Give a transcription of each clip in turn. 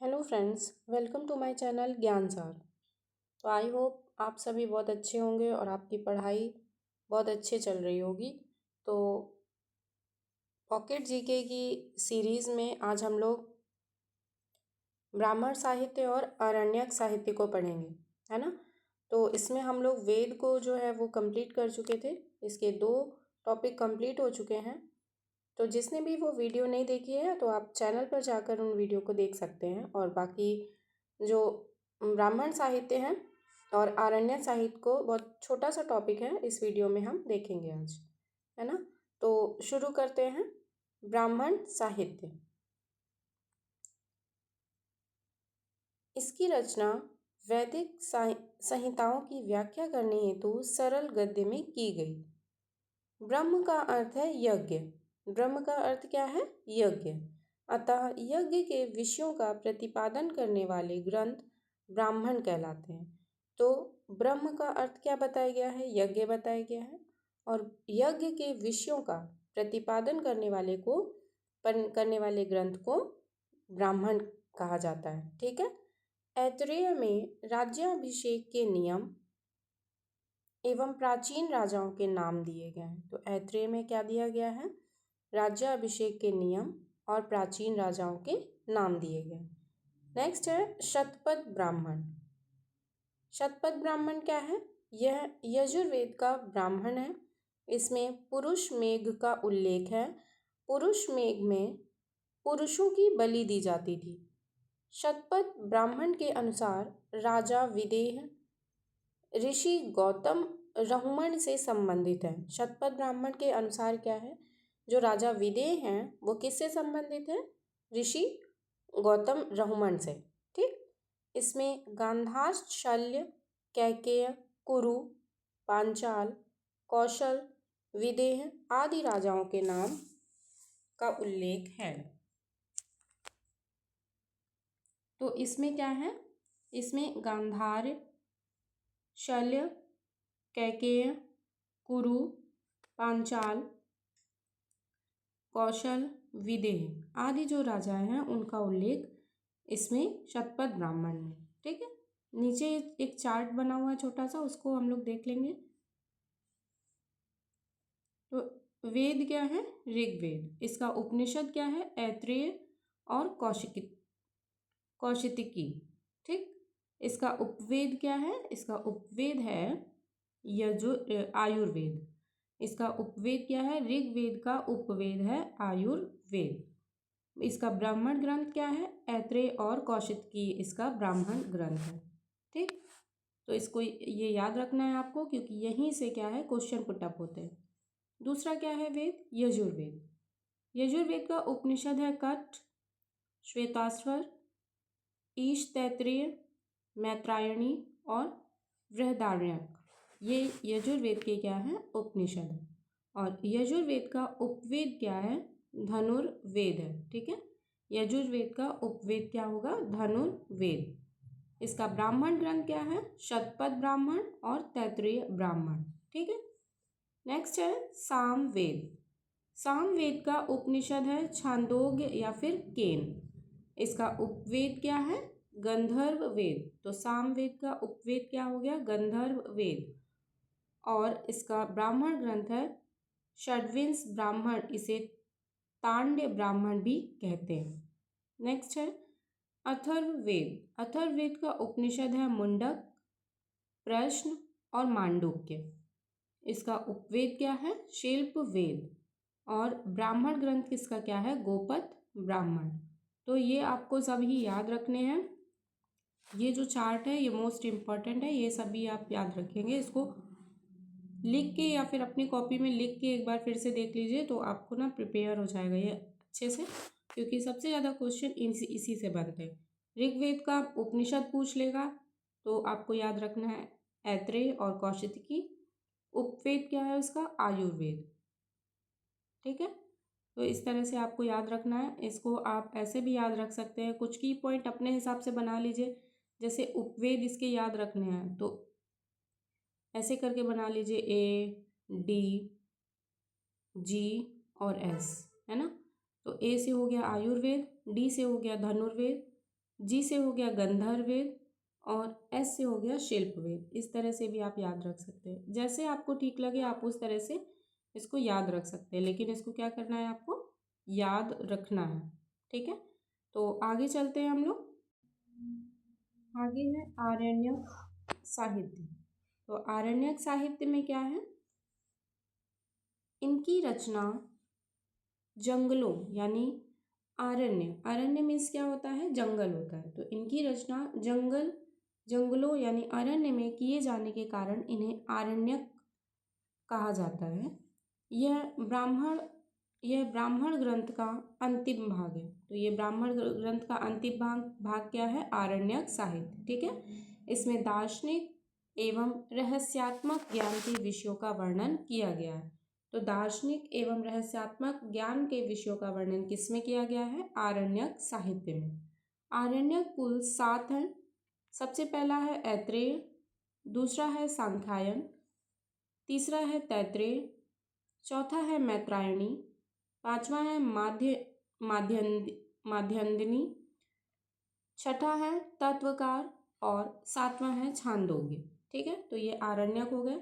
Hello friends, welcome to my channel Gyan Saar. तो I hope आप सभी बहुत अच्छे होंगे और आपकी पढ़ाई बहुत अच्छे चल रही होगी। तो पॉकेट जीके की सीरीज़ में आज हम लोग ब्राह्मण साहित्य और आरण्यक साहित्य को पढ़ेंगे, है ना। तो इसमें हम लोग वेद को जो है वो कंप्लीट कर चुके थे। इसके 2 टॉपिक कंप्लीट हो चुके हैं। तो जिसने भी वो वीडियो नहीं देखी है तो आप चैनल पर जाकर उन वीडियो को देख सकते हैं। और बाकी जो ब्राह्मण साहित्य है और आरण्य साहित्य को बहुत छोटा सा टॉपिक है, इस वीडियो में हम देखेंगे आज, है ना। तो शुरू करते हैं। ब्राह्मण साहित्य, इसकी रचना वैदिक संहिताओं की व्याख्या करने हेतु सरल गद्य में की गई। ब्रह्म का अर्थ है यज्ञ। ब्रह्म का अर्थ क्या है? यज्ञ। अतः यज्ञ के विषयों का प्रतिपादन करने वाले ग्रंथ ब्राह्मण कहलाते हैं। तो ब्रह्म का अर्थ क्या बताया गया है? यज्ञ बताया गया है। और यज्ञ के विषयों का प्रतिपादन करने वाले ग्रंथ को ब्राह्मण कहा जाता है। ठीक है। ऐतरेय में राज्याभिषेक के नियम एवं प्राचीन राजाओं के नाम दिए गए हैं। तो ऐतरेय में क्या दिया गया है? राज्याभिषेक के नियम और प्राचीन राजाओं के नाम दिए गए। नेक्स्ट है शतपथ ब्राह्मण। शतपथ ब्राह्मण क्या है? यह यजुर्वेद का ब्राह्मण है। इसमें पुरुष मेघ का उल्लेख है। पुरुष मेघ में पुरुषों की बलि दी जाती थी। शतपथ ब्राह्मण के अनुसार राजा विदेह ऋषि गौतम रहुमण से संबंधित है। शतपथ ब्राह्मण के अनुसार क्या है? जो राजा विदेह हैं वो किससे संबंधित है? ऋषि गौतम रहुमण से। ठीक। इसमें गांधार, शल्य, कैकेय, कुरु, पांचाल, कौशल, विदेह आदि राजाओं के नाम का उल्लेख है। तो इसमें क्या है? इसमें गांधार, शल्य, कैकेय, कुरु, पांचाल, कौशल, विदेह आदि जो राजा हैं उनका उल्लेख इसमें शतपथ ब्राह्मण में। ठीक है। नीचे एक चार्ट बना हुआ है छोटा सा, उसको हम लोग देख लेंगे। तो वेद क्या है? ऋग्वेद। इसका उपनिषद क्या है? ऐत्रेय और कौशितिकी। ठीक। इसका उपवेद क्या है? इसका उपवेद है आयुर्वेद। इसका उपवेद क्या है? ऋग्वेद का उपवेद है आयुर्वेद। इसका ब्राह्मण ग्रंथ क्या है? ऐत्रेय और कौशिकी इसका ब्राह्मण ग्रंथ है। ठीक। तो इसको ये याद रखना है आपको, क्योंकि यहीं से क्या है क्वेश्चन पुटअप होते हैं। दूसरा क्या है वेद? यजुर्वेद। यजुर्वेद का उपनिषद है कठ, श्वेताश्वर, ईश, तैत्तिरीय, मैत्रायणी और बृहदारण्यक। ये यजुर्वेद के क्या है? उपनिषद है। और यजुर्वेद का उपवेद क्या है? धनुर्वेद है। ठीक है। यजुर्वेद का उपवेद क्या होगा? धनुर्वेद। इसका ब्राह्मण ग्रंथ क्या है? शतपथ ब्राह्मण और तैत्तिरीय ब्राह्मण। ठीक है। नेक्स्ट है सामवेद। सामवेद का उपनिषद है छांदोग्य या फिर केन। इसका उपवेद क्या है? गंधर्व वेद। तो सामवेद का उपवेद क्या हो गया? गंधर्व वेद। और इसका ब्राह्मण ग्रंथ है षड्विंश ब्राह्मण। इसे तांड्य ब्राह्मण भी कहते हैं। नेक्स्ट है अथर्ववेद। अथर्ववेद का उपनिषद है मुंडक, प्रश्न और मांडुक्य। इसका उपवेद क्या है? शिल्प वेद। और ब्राह्मण ग्रंथ किसका क्या है? गोपथ ब्राह्मण। तो ये आपको सभी याद रखने हैं। ये जो चार्ट है ये मोस्ट इम्पॉर्टेंट है, ये सभी आप याद रखेंगे। इसको लिख के या फिर अपनी कॉपी में लिख के एक बार फिर से देख लीजिए, तो आपको ना प्रिपेयर हो जाएगा ये अच्छे से, क्योंकि सबसे ज़्यादा क्वेश्चन इसी से बनते हैं। ऋग्वेद का उपनिषद पूछ लेगा तो आपको याद रखना है ऐत्रेय और कौशिकी। उपवेद क्या है उसका? आयुर्वेद। ठीक है। तो इस तरह से आपको याद रखना है। इसको आप ऐसे भी याद रख सकते हैं, कुछ की पॉइंट अपने हिसाब से बना लीजिए। जैसे उपवेद इसके याद रखने हैं तो ऐसे करके बना लीजिए, ए, डी, जी और एस, है ना। तो ए से हो गया आयुर्वेद, डी से हो गया धनुर्वेद, जी से हो गया गंधर्व वेद और एस से हो गया शिल्प वेद। इस तरह से भी आप याद रख सकते हैं, जैसे आपको ठीक लगे आप उस तरह से इसको याद रख सकते हैं, लेकिन इसको क्या करना है, आपको याद रखना है। ठीक है, तो आगे चलते हैं हम लोग। आगे है आरण्यक साहित्य। तो आरण्यक साहित्य में क्या है, इनकी रचना जंगलों यानी अरण्य मीन्स क्या होता है, जंगल होता है। तो इनकी रचना जंगलों यानी अरण्य में किए जाने के कारण इन्हें आरण्यक कहा जाता है। यह ब्राह्मण ग्रंथ का अंतिम भाग है। तो ये ब्राह्मण ग्रंथ का अंतिम भाग क्या है, आरण्यक साहित्य। ठीक है, इसमें दार्शनिक एवं रहस्यात्मक ज्ञान के विषयों का वर्णन किया गया है। तो दार्शनिक एवं रहस्यात्मक ज्ञान के विषयों का वर्णन किसमें किया गया है, आरण्यक साहित्य में। आरण्यक कुल 7 हैं। सबसे पहला है ऐत्रेय, दूसरा है सांख्यायन, तीसरा है तैत्रेय, चौथा है मैत्रायणी, पांचवा है माध्यन्दिनी, छठा है तत्वकार और सातवां है छांदोग्य। ठीक है, तो ये आरण्यक हो गए।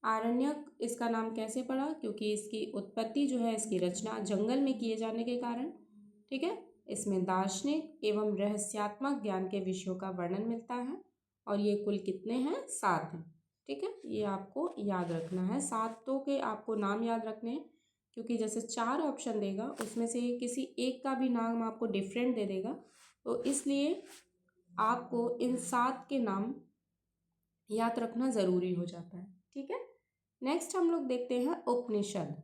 आरण्यक इसका नाम कैसे पड़ा, क्योंकि इसकी उत्पत्ति जो है, इसकी रचना जंगल में किए जाने के कारण। ठीक है, इसमें दार्शनिक एवं रहस्यात्मक ज्ञान के विषयों का वर्णन मिलता है और ये कुल कितने हैं, 7 हैं। ठीक है, ये आपको याद रखना है, 7 के आपको नाम याद रखने हैं, क्योंकि जैसे 4 ऑप्शन देगा उसमें से किसी एक का भी नाम आपको डिफरेंट दे देगा, तो इसलिए आपको इन 7 के नाम याद रखना ज़रूरी हो जाता है। ठीक है, नेक्स्ट हम लोग देखते हैं उपनिषद।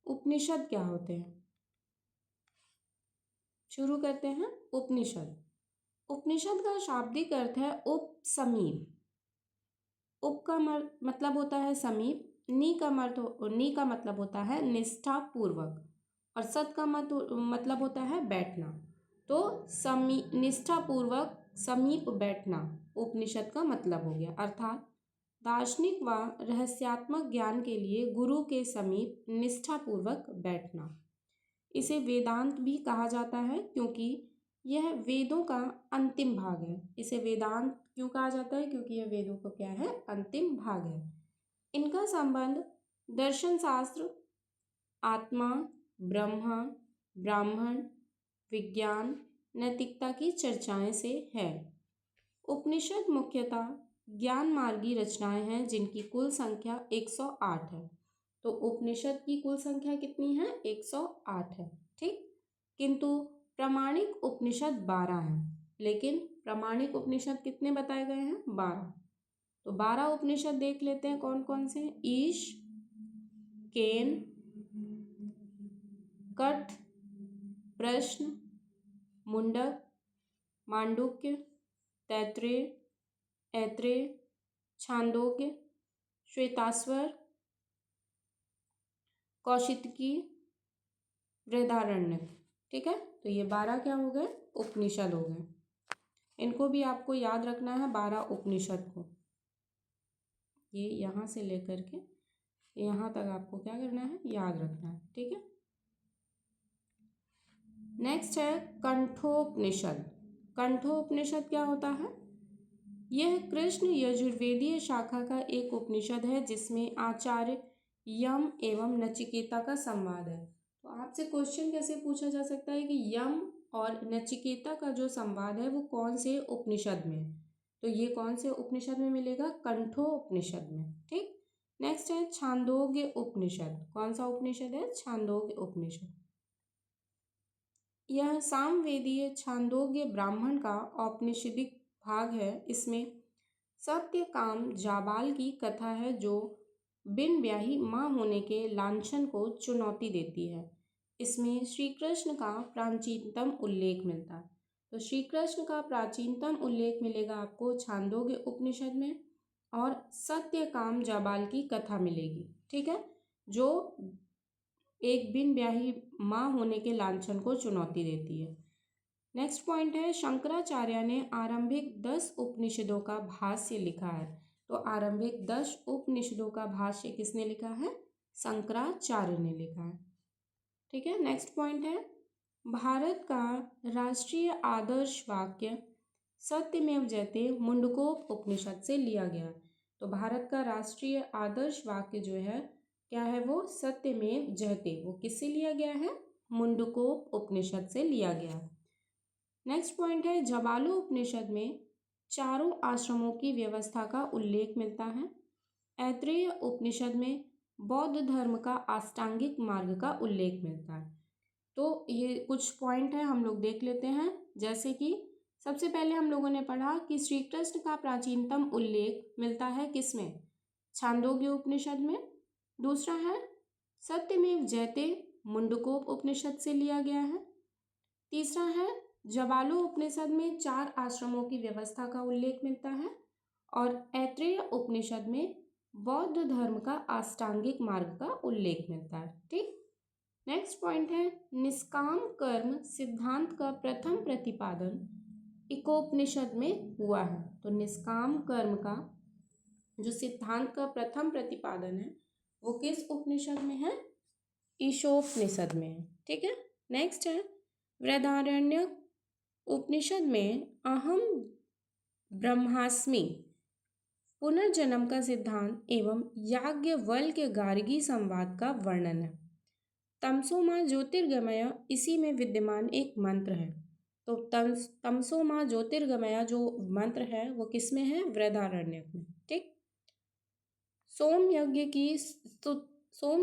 उपनिषद क्या होते हैं, शुरू करते हैं। उपनिषद का शाब्दिक अर्थ है उप समीप। उप का मतलब होता है समीप, नी का मतलब होता है निष्ठा पूर्वक और सत का मतलब होता है बैठना। तो निष्ठा पूर्वक समीप बैठना उपनिषद का मतलब हो गया, अर्थात दार्शनिक व रहस्यात्मक ज्ञान के लिए गुरु के समीप निष्ठापूर्वक बैठना। इसे वेदांत भी कहा जाता है, क्योंकि यह वेदों का अंतिम भाग है। इसे वेदांत क्यों कहा जाता है, क्योंकि यह वेदों का क्या है, अंतिम भाग है। इनका संबंध दर्शन शास्त्र, आत्मा, ब्रह्मा, ब्राह्मण, विज्ञान, नैतिकता की चर्चाएं से है। उपनिषद मुख्यतः ज्ञान मार्गी रचनाएं हैं, जिनकी कुल संख्या 108 है। तो उपनिषद की कुल संख्या कितनी है, 108 है। ठीक, किंतु प्रामाणिक उपनिषद 12 हैं, लेकिन प्रामाणिक उपनिषद कितने बताए गए हैं, 12। तो 12 उपनिषद देख लेते हैं कौन कौन से हैं। ईश, केन, कठ, प्रश्न, मुंडक, मांडुक्य, तैत्रेय, ऐत्रेय, छांदोग्य, श्वेताश्वर, कौशितकी, बृहदारण्यक। ठीक है, तो ये 12 क्या हो गए, उपनिषद हो गए। इनको भी आपको याद रखना है, 12 उपनिषद को। ये यहाँ से लेकर के यहाँ तक आपको क्या करना है, याद रखना है। ठीक है, नेक्स्ट है कंठोपनिषद। कंठोपनिषद क्या होता है, यह कृष्ण यजुर्वेदीय शाखा का एक उपनिषद है, जिसमें आचार्य यम एवं नचिकेता का संवाद है। तो आपसे क्वेश्चन कैसे पूछा जा सकता है कि यम और नचिकेता का जो संवाद है वो कौन से उपनिषद में, तो ये कौन से उपनिषद में मिलेगा, कंठोपनिषद में। ठीक, नेक्स्ट है छांदोग्य उपनिषद। कौन सा उपनिषद है, छांदोग्य उपनिषद। यह सामवेदीय छांदोग्य ब्राह्मण का औपनिषदिक भाग है। इसमें सत्यकाम जाबाल की कथा है, जो बिन ब्याही माँ होने के लांछन को चुनौती देती है। इसमें श्री कृष्ण का प्राचीनतम उल्लेख मिलता है। तो श्री कृष्ण का प्राचीनतम उल्लेख मिलेगा आपको छांदोग्य उपनिषद में, और सत्यकाम जाबाल की कथा मिलेगी। ठीक है, जो एक बिन ब्याही माँ होने के लांछन को चुनौती देती है। नेक्स्ट पॉइंट है शंकराचार्य ने आरंभिक 10 उपनिषदों का भाष्य लिखा है। तो आरंभिक 10 उपनिषदों का भाष्य किसने लिखा है, शंकराचार्य ने लिखा है। ठीक है। नेक्स्ट पॉइंट है, भारत का राष्ट्रीय आदर्श वाक्य सत्यमेव जयते मुंडकोप उपनिषद से लिया गया है। तो भारत का राष्ट्रीय आदर्श वाक्य जो है क्या है, वो सत्यमेव जयते, वो किससे लिया गया है, मुंडकोप उपनिषद से लिया गया है। नेक्स्ट पॉइंट है, जवालो उपनिषद में चारों आश्रमों की व्यवस्था का उल्लेख मिलता है। ऐत्रेय उपनिषद में बौद्ध धर्म का अष्टांगिक मार्ग का उल्लेख मिलता है। तो ये कुछ पॉइंट है, हम लोग देख लेते हैं। जैसे कि सबसे पहले हम लोगों ने पढ़ा कि श्री कृष्ण का प्राचीनतम उल्लेख मिलता है किसमें, छांदोग्य उपनिषद में। दूसरा है, सत्यमेव जयते मुंडकोप उपनिषद से लिया गया है। तीसरा है, जवालो उपनिषद में 4 आश्रमों की व्यवस्था का उल्लेख मिलता है। और ऐत्रेय उपनिषद में बौद्ध धर्म का अष्टांगिक मार्ग का उल्लेख मिलता है। ठीक। नेक्स्ट पॉइंट है, निष्काम कर्म सिद्धांत का प्रथम प्रतिपादन इकोपनिषद में हुआ है। तो निष्काम कर्म का जो सिद्धांत का प्रथम प्रतिपादन है वो किस उपनिषद में है, ईशोपनिषद में है। ठीक है। नेक्स्ट है, बृहदारण्यक उपनिषद में अहम ब्रह्मास्मि पुनर्जन्म का सिद्धांत एवं याज्ञवल्क्य गार्गी संवाद का वर्णन है। तमसो माँ ज्योतिर्गमय इसी में विद्यमान एक मंत्र है। तो तमसो माँ ज्योतिर्गमय जो मंत्र है वो किस में है, बृहदारण्यक में। ठीक। सोम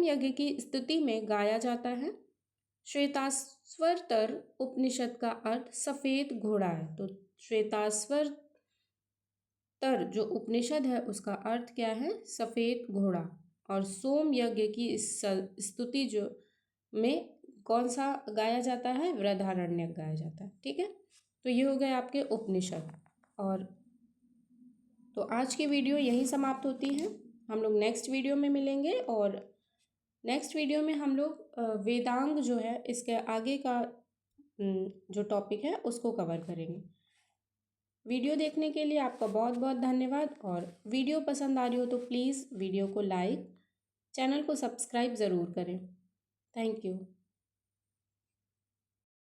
यज्ञ की स्तुति में गाया जाता है। श्वेताश्वतर उपनिषद का अर्थ सफेद घोड़ा है। तो श्वेताश्वतर जो उपनिषद है उसका अर्थ क्या है, सफेद घोड़ा। और सोम यज्ञ की स्तुति जो में कौन सा गाया जाता है, बृहदारण्यक गाया जाता है। ठीक है। तो ये हो गए आपके उपनिषद। और तो आज की वीडियो यहीं समाप्त होती है। हम लोग नेक्स्ट वीडियो में मिलेंगे और नेक्स्ट वीडियो में हम लोग वेदांग जो है इसके आगे का जो टॉपिक है उसको कवर करेंगे। वीडियो देखने के लिए आपका बहुत बहुत धन्यवाद। और वीडियो पसंद आ रही हो तो प्लीज़ वीडियो को लाइक, चैनल को सब्सक्राइब ज़रूर करें। Thank you.